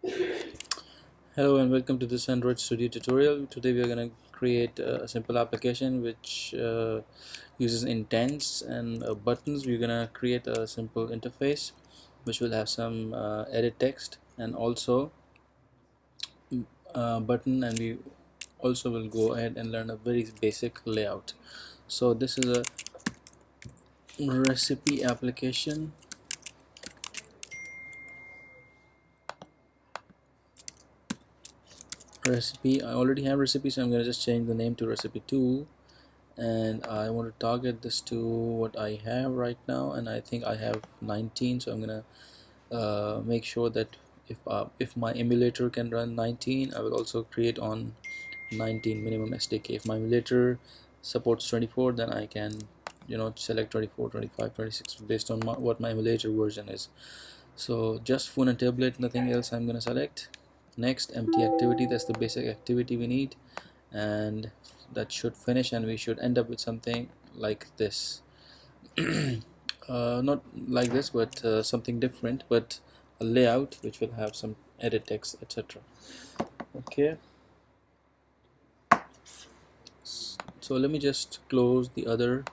Hello and welcome to this Android Studio tutorial. Today we are going to create a simple application which uses intents and buttons. We're going to create a simple interface which will have some edit text and also button, and we also will go ahead and learn a very basic layout. So this is a recipe application. I already have recipe, so I'm going to just change the name to recipe 2, and I want to target this to what I have right now, and I think I have 19, so I'm gonna make sure that if my emulator can run 19, I will also create on 19 minimum SDK. If my emulator supports 24, then I can select 24, 25, 26 based on what my emulator version is. So just phone and tablet, nothing else I'm gonna select. Next, empty activity, that's the basic activity we need, and that should finish, and we should end up with something like this. Not like this, but something different, but a layout which will have some edit text, etc. Okay, so let me just close the other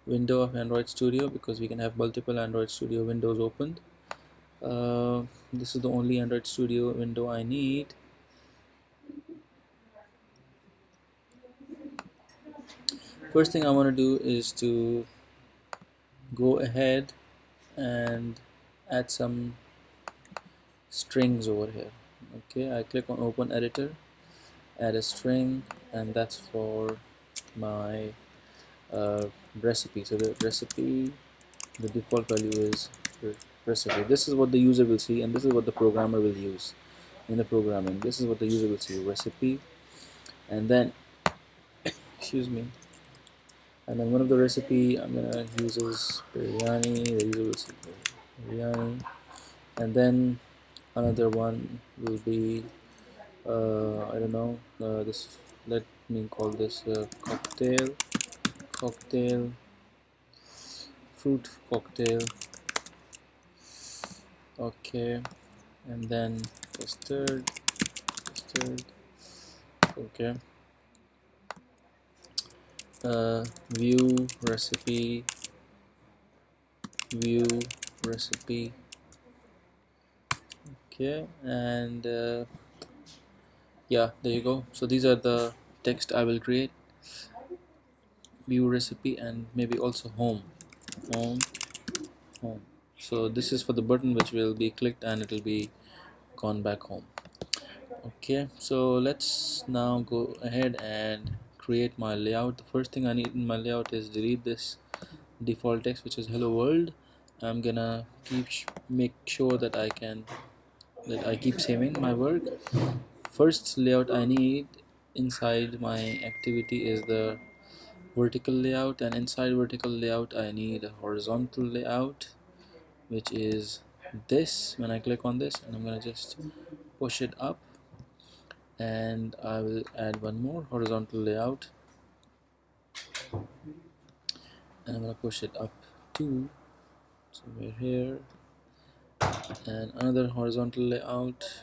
window of Android Studio because we can have multiple Android Studio windows opened. This is the only Android Studio window I need. First thing I want to do is to go ahead and add some strings over here. Okay, I click on open editor, add a string, and that's for my recipe. So the recipe, the default value is recipe. This is what the user will see, and this is what the programmer will use in the programming. This is what the user will see, recipe, and then excuse me, and then one of the recipe I'm gonna use is biryani. The user will see biryani, and then another one will be I don't know, this, let me call this cocktail, fruit cocktail. Okay, and then custard. Okay, view recipe, view recipe. Okay, and yeah, there you go. So these are the text I will create: view recipe, and maybe also home home. So this is for the button which will be clicked and it will be gone back home. Okay, so let's now go ahead and create my layout. The first thing I need in my layout is delete this default text which is hello world. I'm gonna make sure that I keep saving my work. First layout I need inside my activity is the vertical layout, and inside vertical layout I need a horizontal layout, which is this. When I click on this, and I'm gonna just push it up, and I will add one more horizontal layout, and I'm gonna push it up too, somewhere here, and another horizontal layout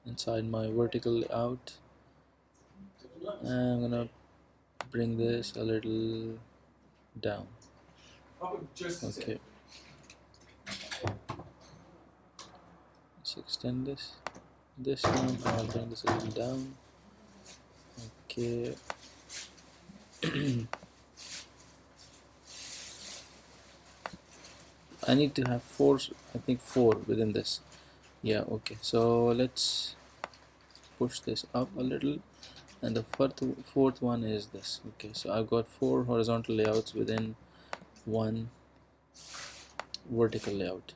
inside my vertical layout, and I'm gonna bring this a little down. Okay, let's extend this one. I'll bring this a little down. Okay. I need to have four, I think four within this. Yeah, okay, so let's push this up a little, and the fourth one is this. Okay, so I've got four horizontal layouts within one vertical layout.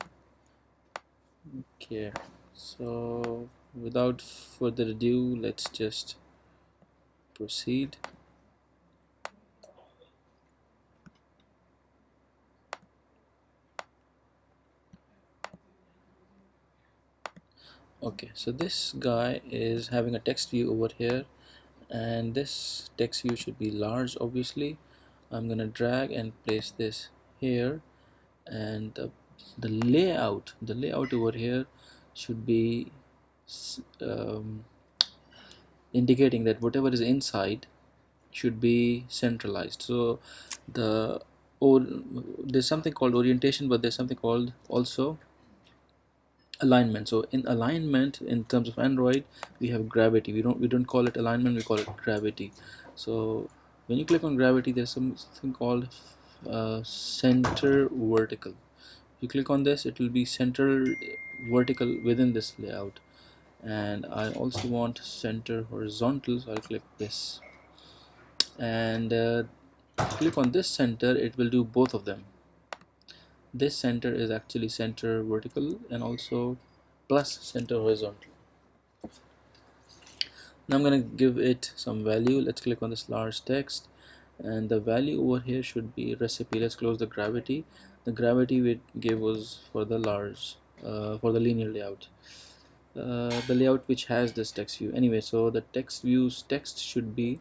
Okay, so without further ado, let's just proceed. Okay, so this guy is having a text view over here, and this text view should be large. Obviously, I'm gonna drag and place this here, and the layout over here should be indicating that whatever is inside should be centralized. So the or there's something called orientation, but there's something called also alignment. So in alignment, in terms of Android, we have gravity. We don't call it alignment, we call it gravity. So when you click on gravity, there's something called center vertical. You click on this, it will be center vertical within this layout. And I also want center horizontal, so I'll click this. And click on this center, it will do both of them. This center is actually center vertical and also plus center horizontal. Now I'm gonna give it some value. Let's click on this large text, and the value over here should be recipe. Let's close the gravity. The gravity we gave was for the large, for the linear layout, the layout which has this text view. Anyway, so the text views text should be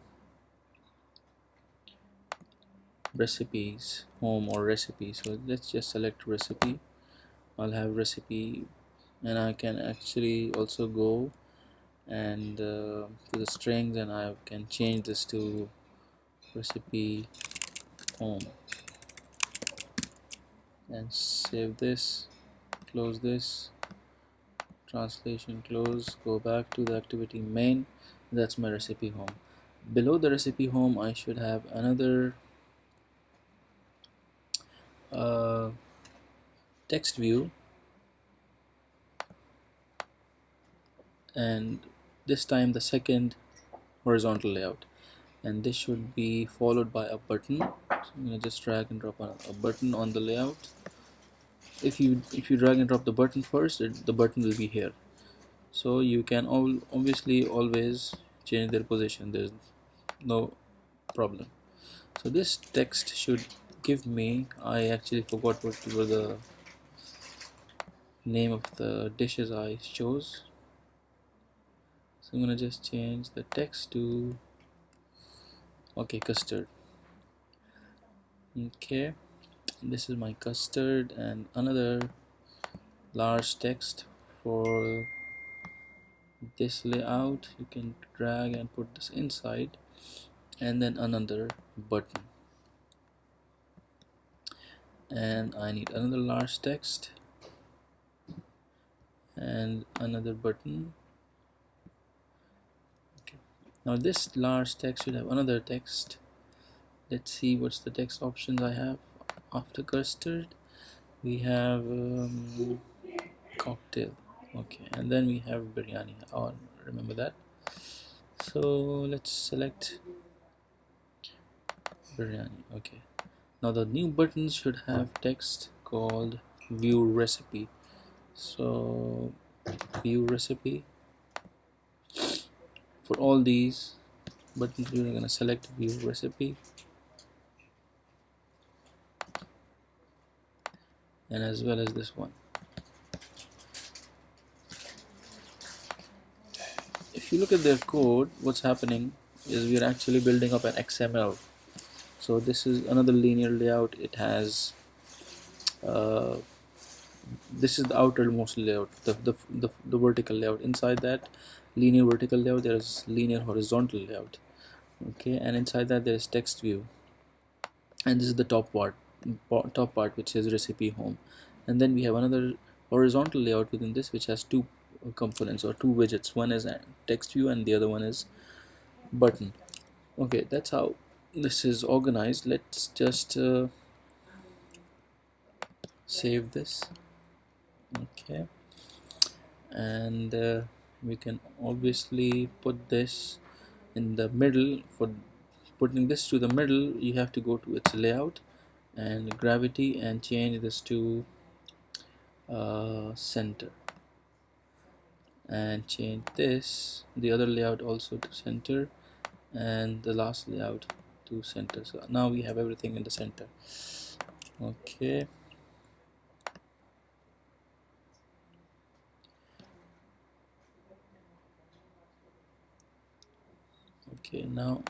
recipes, home or recipe. So let's just select recipe. I'll have recipe, and I can actually also go and to the strings, and I can change this to recipe home and save this, close this, translation close, go back to the activity main. That's my recipe home. Below the recipe home I should have another uh, text view, and this time the second horizontal layout, and this should be followed by a button. So I'm gonna just drag and drop a button on the layout. If you drag and drop the button first, the button will be here. So you can obviously always change their position, there's no problem. So this text should give me, I actually forgot what were the name of the dishes I chose, so I'm gonna just change the text to okay, custard. Okay, this is my custard, and another large text for this layout. You can drag and put this inside, and then another button, and I need another large text and another button. Okay. Now this large text should have another text. Let's see what's the text options I have. After custard we have cocktail. Okay, and then we have biryani. Oh, remember that. So let's select biryani. Okay, now the new buttons should have text called view recipe. So view recipe, for all these buttons we're going to select view recipe, and as well as this one. If you look at their code, what's happening is we are actually building up an XML. So this is another linear layout. It has uh, this is the outermost layout, the vertical layout. Inside that linear vertical layout there is linear horizontal layout. Okay, and inside that there is text view, and this is the top part which is recipe home. And then we have another horizontal layout within this which has two components or two widgets. One is a text view and the other one is button. Okay, that's how this is organized. Let's just save this. Okay, and we can obviously put this in the middle. For putting this to the middle, you have to go to its layout and gravity and change this to center, and change this, the other layout also to center, and the last layout to center. So now we have everything in the center. Okay, okay, now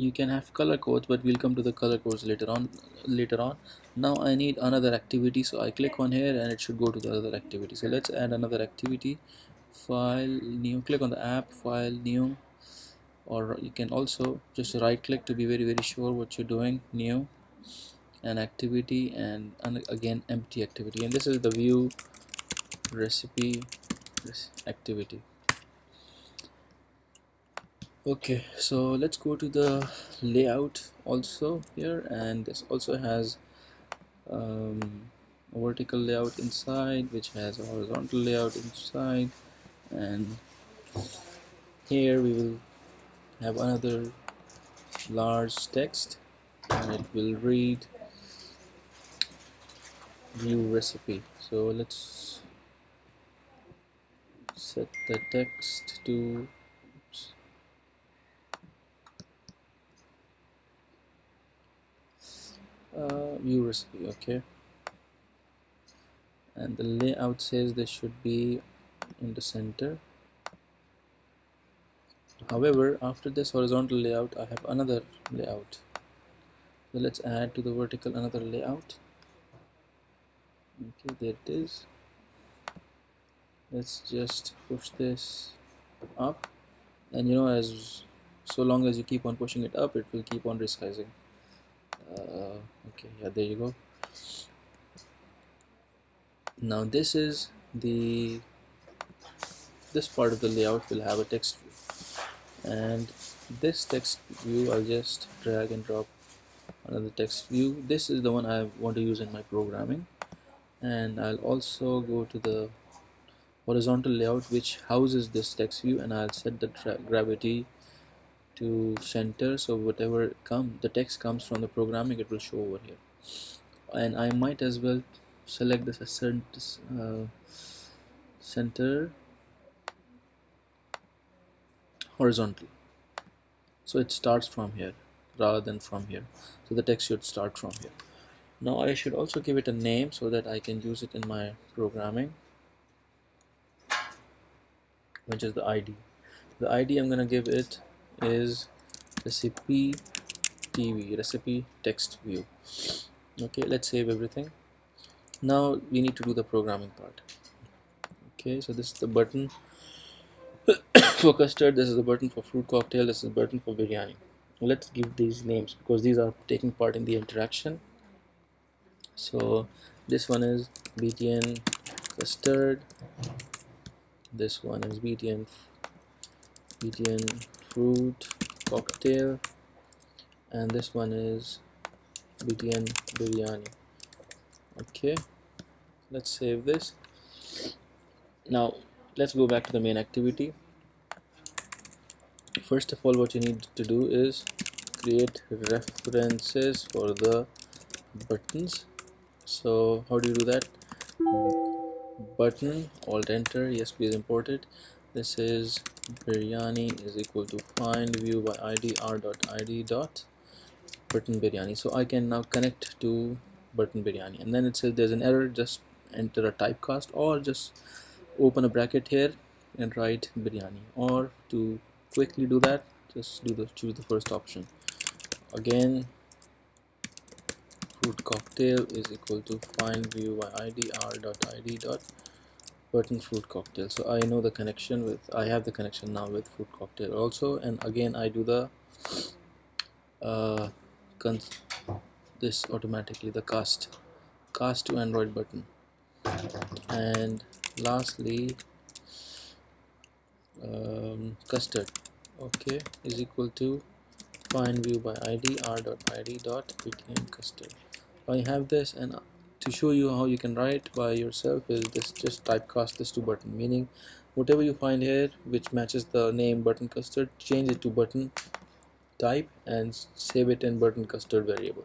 you can have color codes, but we'll come to the color codes later on. Now I need another activity, so I click on here and it should go to the other activity. So let's add another activity. File, new, click on the app, file, new, or you can also just right click to be very sure what you're doing. New, an activity, and again empty activity, and this is the view recipe activity. Okay, so let's go to the layout also here, and this also has a vertical layout inside, which has a horizontal layout inside, and here we will have another large text, and it will read view recipe. So let's set the text to view recipe. Okay, and the layout says this should be in the center. However, after this horizontal layout I have another layout, so let's add to the vertical another layout. Okay, there it is. Let's just push this up, and as so long as you keep on pushing it up, it will keep on resizing. Okay, yeah, there you go. Now this part of the layout will have a text view, and this text view I'll just drag and drop another text view. This is the one I want to use in my programming, and I'll also go to the horizontal layout which houses this text view, and I'll set the gravity to center, so whatever the text comes from the programming, it will show over here. And I might as well select this center horizontal, so it starts from here rather than from here, so the text should start from here. Now I should also give it a name so that I can use it in my programming, which is the ID. The ID I'm gonna give it is recipe TV, recipe text view. Okay, let's save everything. Now we need to do the programming part. Okay, so this is the button for custard, this is the button for fruit cocktail, this is the button for biryani. Let's give these names because these are taking part in the interaction. So this one is BTN custard, this one is BTN fruit cocktail, and this one is BTN biryani. Okay, let's save this. Now let's go back to the main activity. First of all, what you need to do is create references for the buttons. So how do you do that? Button, alt enter, yes please import it. This is biryani is equal to find view by id r.id dot button biryani. So I can now connect to button biryani, and then it says there's an error, just enter a typecast, or just open a bracket here and write biryani, or to quickly do that, just choose the first option. Again, fruit cocktail is equal to find view by id r.id dot button fruit cocktail. So I know the connection with, I have the connection now with fruit cocktail also, and again I do the this automatically, the cast to Android button. And lastly, custard, okay, is equal to find view by id r.id dot btn custard. I have this, and to show you how you can write by yourself is this, just typecast this to button, meaning whatever you find here which matches the name button custard, change it to button type and save it in button custard variable.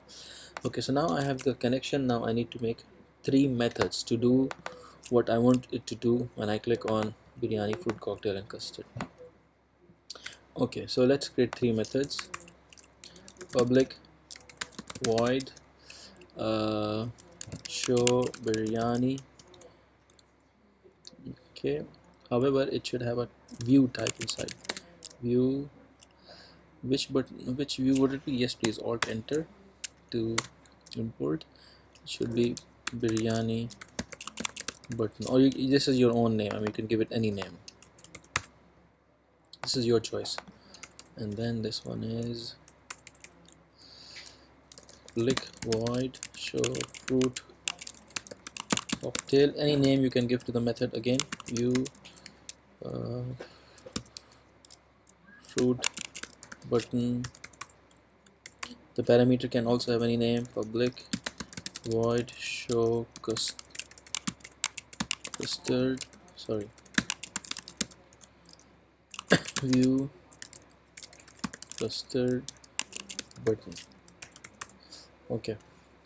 Okay, so now I have the connection. Now I need to make 3 methods to do what I want it to do when I click on biryani, fruit cocktail and custard. Okay, so let's create 3 methods. Public void show biryani. Okay, however it should have a view type inside. View which view would it be? Yes, please, alt enter to import. It should be biryani button, or this is your own name. I mean, you can give it any name. This is your choice. And then this one is click void show fruit cocktail. Any name you can give to the method. Again, view fruit button. The parameter can also have any name. Public void show custard, sorry, view custard button. Okay,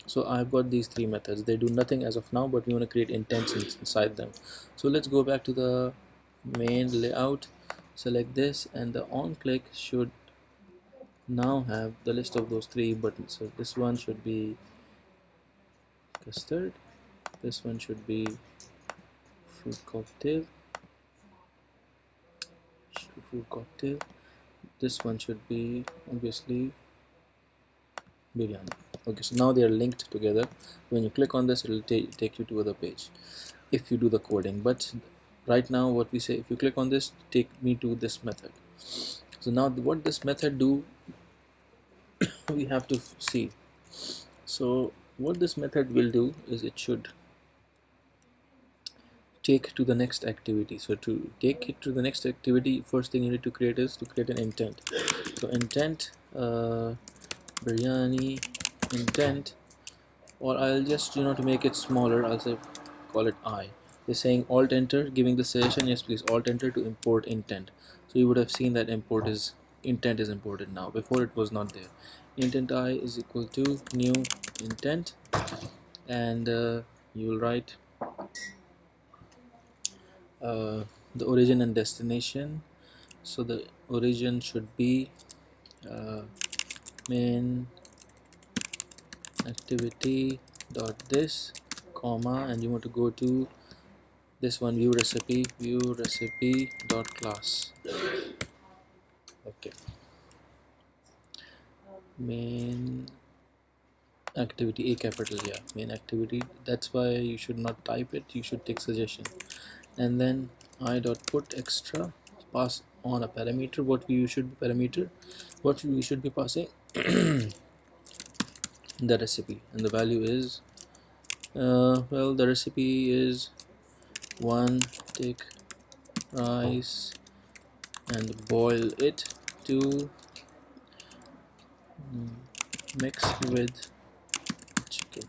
so I've got these three methods. They do nothing as of now, but we want to create intents inside them. So let's go back to the main layout, select this, and the on click should now have the list of those three buttons. So this one should be custard, this one should be fruit cocktail, this one should be obviously biryani. Okay, so now they are linked together. When you click on this, it will take you to other page if you do the coding. But right now what we say, if you click on this, take me to this method. So now what this method do, we have to see. So what this method will do is it should take to the next activity. So to take it to the next activity, first thing you need to create is to create an intent. So intent biryani intent, or I'll just, to make it smaller, I'll say call it I. They're saying alt enter, giving the suggestion, yes please alt enter to import intent. So you would have seen that intent is imported now. Before it was not there. Intent I is equal to new intent, and you will write the origin and destination. So the origin should be main activity dot this comma, and you want to go to this one, view recipe dot class. Okay, main activity, a capital, yeah, main activity. That's why you should not type it, you should take suggestion. And then I dot put extra, pass on a parameter. What we should be passing the recipe, and the value is well, the recipe is 1 take rice and boil it to mix with chicken.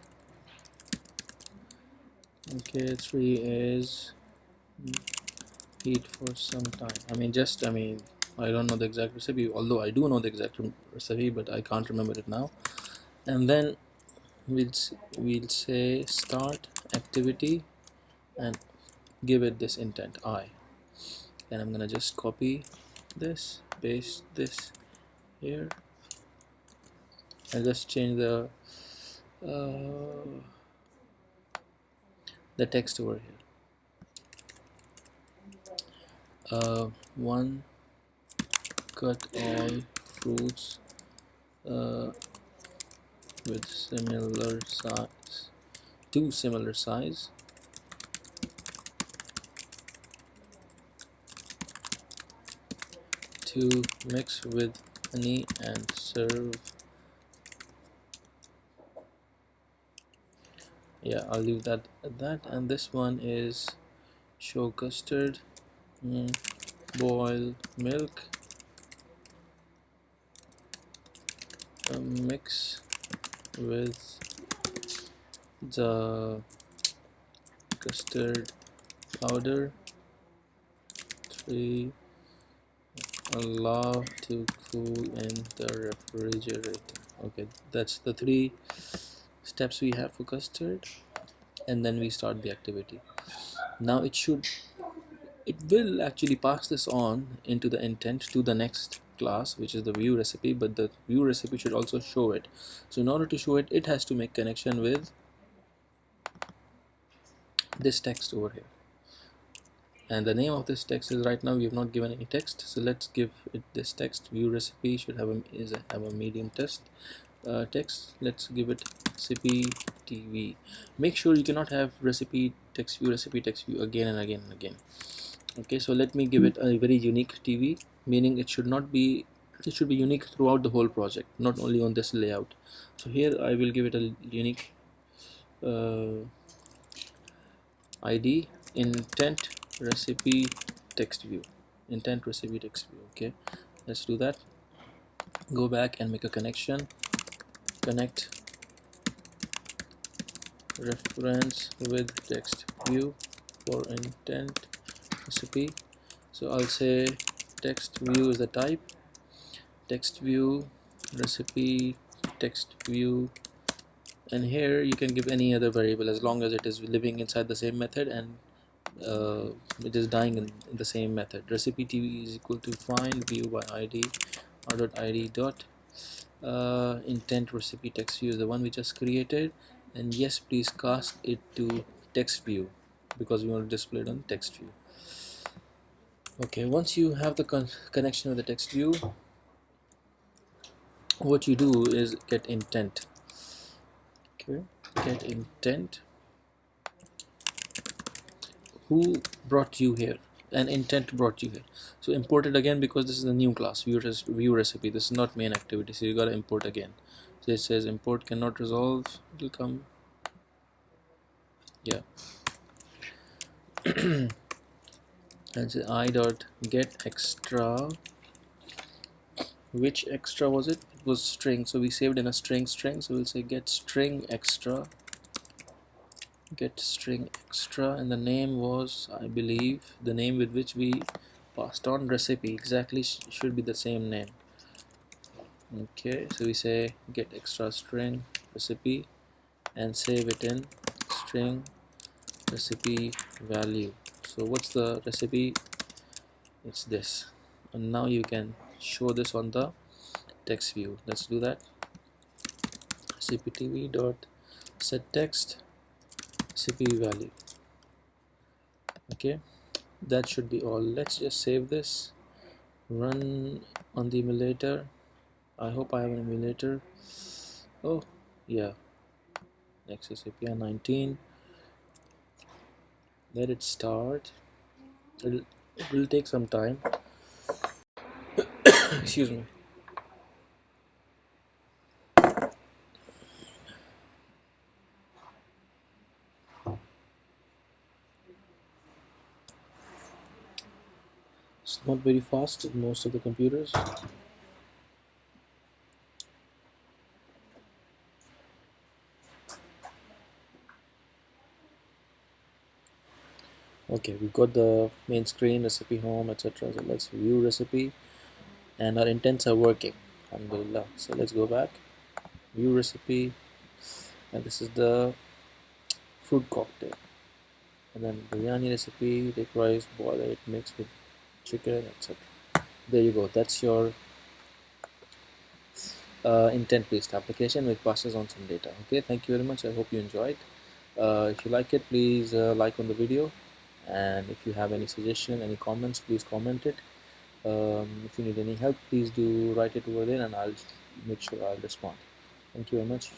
Okay, 3 is heat for some time. I don't know the exact recipe, although I do know the exact recipe, but I can't remember it now. And then we'll say start activity and give it this intent I, and I'm gonna just copy this, paste this here, and just change the text over here. 1 cut all fruits with similar size, 2 similar size, to mix with honey and serve. Yeah, I'll leave that at that. And this one is show custard, boil milk, mix with the custard powder, 3 allow to cool in the refrigerator. Okay, that's the 3 steps we have for custard, and then we start the activity. Now it will actually pass this on into the intent to the next class, which is the view recipe, but the view recipe should also show it. So in order to show it, it has to make connection with this text over here, and the name of this text is, right now we have not given any text, so let's give it this text. View recipe should have a medium text. Let's give it recipe TV. Make sure you cannot have recipe text view again and again and again. Okay, so let me give it a very unique TV, meaning it should be unique throughout the whole project, not only on this layout. So here I will give it a unique ID intent recipe text view. Okay, let's do that. Go back and make a connection. Connect reference with text view for intent recipe. So I'll say text view is the type, text view recipe text view, and here you can give any other variable as long as it is living inside the same method and it is dying in the same method. Recipe TV is equal to find view by id r.id dot intent recipe text view is the one we just created, and yes, please cast it to text view because we want to display it on text view. Okay, once you have the connection with the text view, what you do is get intent. Okay, get intent. Who brought you here? An intent brought you here, so import it again because this is a new class, view recipe. This is not main activity, so you gotta import again. So it says import cannot resolve, it will come, yeah. And say I dot get extra. Which extra was it? It was string, so we saved in a string, so we'll say get string extra, and the name was, I believe, the name with which we passed on recipe exactly should be the same name. Okay, so we say get extra string recipe and save it in string recipe value. So what's the recipe? It's this, and now you can show this on the text view. Let's do that. cptv dot set text cp value. Okay, that should be all. Let's just save this, run on the emulator. I hope I have an emulator. Oh yeah, Nexus API 19. Let it start. It will take some time. Excuse me. It's not very fast in most of the computers. Okay, we've got the main screen, recipe home, etc. So let's view recipe, and our intents are working, alhamdulillah. So let's go back, view recipe, and this is the fruit cocktail, and then biryani recipe requires boil it mixed with chicken, etc. There you go. That's your intent-based application which passes on some data. Okay, thank you very much. I hope you enjoyed. If you like it, please like on the video, and if you have any suggestion, any comments, please comment it. If you need any help, please do write it over there and I'll make sure I'll respond. Thank you very much.